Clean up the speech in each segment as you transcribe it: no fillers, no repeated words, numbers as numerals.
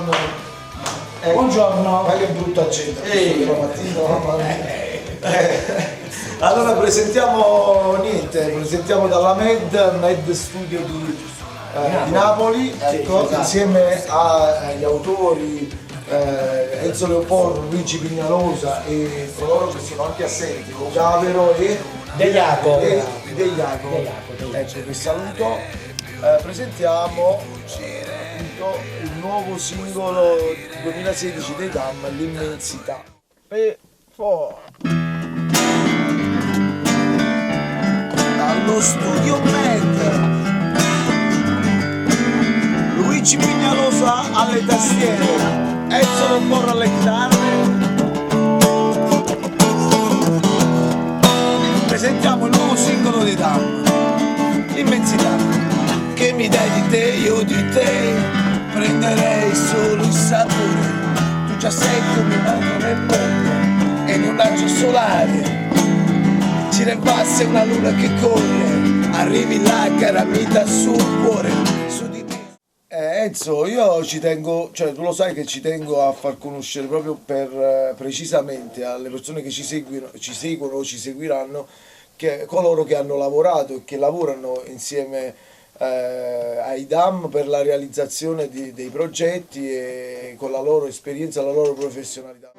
buongiorno. Buongiorno. Ma che brutto accento. La mattina, mamma mia. Allora presentiamo dalla Med Studio di Napoli, ecco, esatto. insieme agli autori Enzo Leopoldo, Luigi Pignalosa e coloro che sono anche assenti, Gavero e De Jaco. Ecco, vi saluto. Presentiamo appunto il nuovo singolo 2016 dei Dam, L'Immensità. E dallo studio Med, Luigi Pignalosa alle tastiere, Enzo Leopoldo alle chitarre. Presentiamo il nuovo singolo dei Dam, L'Immensità. Che mi dai di te, io di te prenderei solo il sapore. Tu già sei come un altro nel mondo e in un raggio solare ci ripassa una luna che corre. Arrivi là, cara mita sul cuore, su di me. Enzo, io ci tengo, cioè tu lo sai che ci tengo a far conoscere proprio per precisamente alle persone che ci seguono o ci seguiranno, che coloro che hanno lavorato e che lavorano insieme ai Dam per la realizzazione dei progetti e con la loro esperienza e la loro professionalità.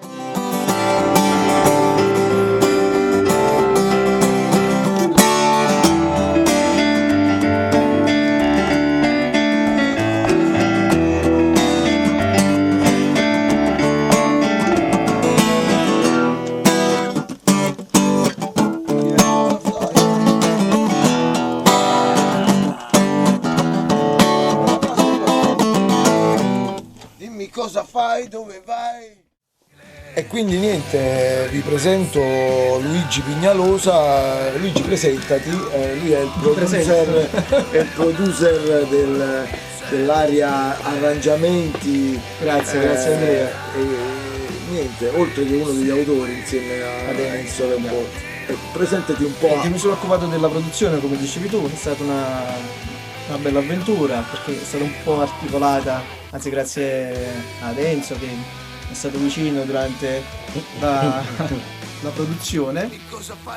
Cosa fai, dove vai? E quindi niente, vi presento Luigi Pignalosa. Luigi, presentati, lui è il producer dell'area arrangiamenti. Grazie Andrea. Niente, oltre che uno degli autori insieme a Enzo Leopoldo. Presentati un po'. Mi sono occupato della produzione, come dicevi tu, è stata una bella avventura perché è stata un po' articolata, anzi grazie ad Enzo che è stato vicino durante la produzione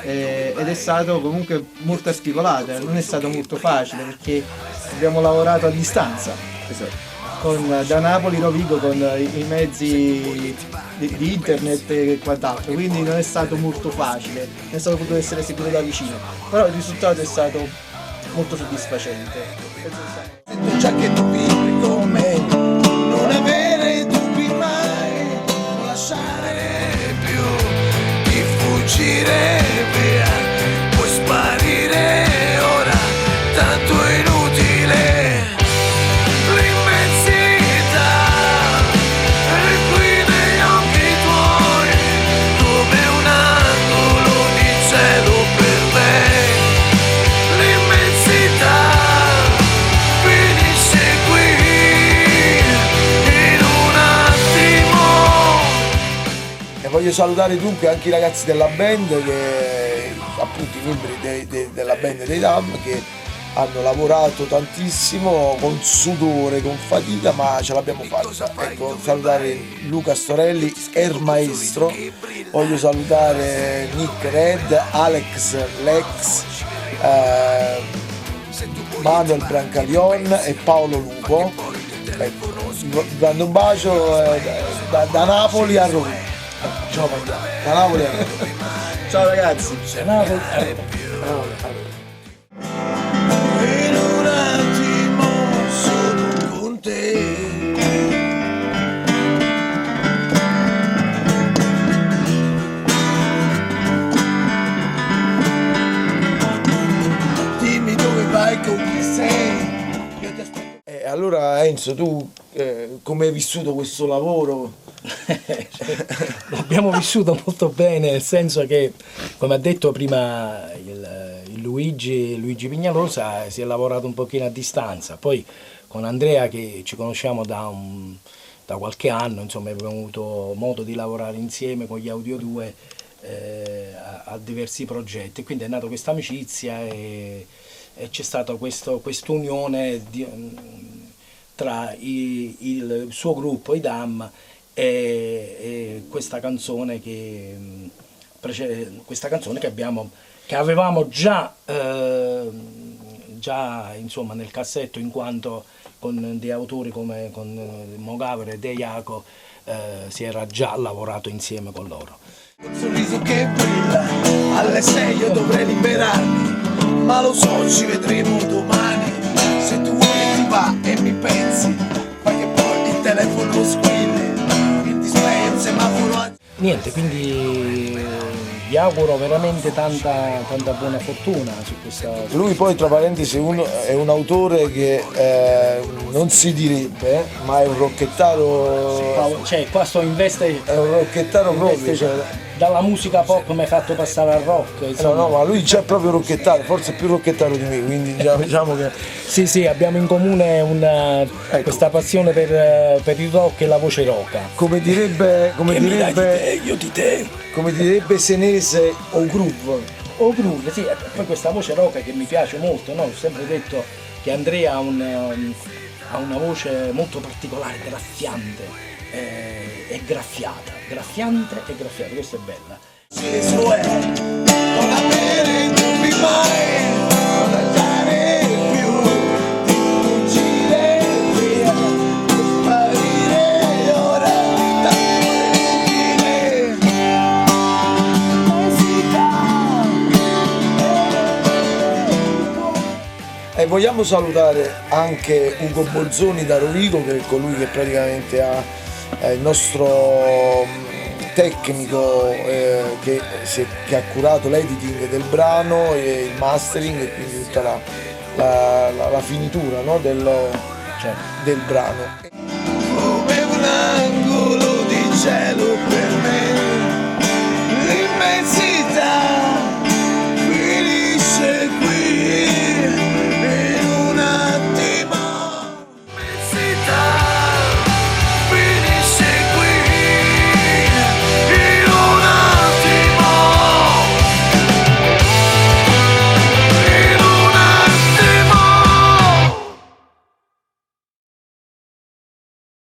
ed è stato comunque molto articolata, non è stato molto facile perché abbiamo lavorato a distanza. Esatto. Da Napoli Rovigo con i mezzi di internet e quant'altro, quindi non è stato molto facile, non è stato potuto essere seguito da vicino, però il risultato è stato molto soddisfacente. Sento già che tu vibri con me, non avere dubbi mai, non lasciare più di fuggire via, puoi sparire ora, tanto è inutile. L'immensità è qui negli occhi tuoi, come un angolo di cielo per me. Finisce qui in un attimo. E voglio salutare dunque anche i ragazzi della band, che appunto i membri della band dei Dam, che hanno lavorato tantissimo con sudore, con fatica, ma ce l'abbiamo fatta. Ecco, salutare Luca Storelli, Maestro, voglio salutare Nick Red, Alex Lex, Manuel Brancalion e Paolo Lupo. Ecco, dando un bacio da Napoli a Roma. Ciao, da Napoli a Roma. Ciao ragazzi. Da Napoli a Roma. In un attimo sono con te. Dimmi dove vai, con chi sei, io ti aspetto. Allora Enzo, tu come hai vissuto questo lavoro? L'abbiamo vissuto molto bene, nel senso che, come ha detto prima il Luigi Pignalosa, si è lavorato un pochino a distanza. Poi con Andrea, che ci conosciamo da qualche anno, insomma, abbiamo avuto modo di lavorare insieme con gli Audio 2 a diversi progetti, quindi è nata questa amicizia e c'è stata questa unione tra il suo gruppo, i Dam, e questa canzone che avevamo già insomma nel cassetto, in quanto con dei autori come con Mogaver e De Jaco si era già lavorato insieme con loro. Un sorriso che brilla, alle 6 io dovrei liberarmi, ma lo so, ci vedremo domani. Se tu vuoi ti va e mi pensi, fai che poi il telefono squilli, il display è un semaforo. Niente, quindi vi auguro veramente tanta buona fortuna su questa. Lui poi, tra parentesi, è un autore che non si direbbe, ma è un rocchettaro. Cioè, qua sto in veste. È un rocchettaro proprio. Cioè, dalla musica pop mi hai fatto passare al rock. No, ma lui c'è proprio rocchettaro, forse più rocchettaro di me, quindi diciamo che. Sì, abbiamo in comune questa passione per il rock e la voce roca. Come direbbe Io di te. Come direbbe Senese, o groove. O groove, sì, poi questa voce roca che mi piace molto, no? Ho sempre detto che Andrea ha una voce molto particolare, graffiante, è graffiante, questa è bella. Gesù è, non avere dubbi mai, non andare più, di fuggire via, sparire ora, E vogliamo salutare anche Ugo Bolzoni da Rovigo, che è colui che praticamente ha il nostro tecnico che ha curato l'editing del brano e il mastering e quindi tutta la finitura, no, del brano. come un angolo di cielo per me.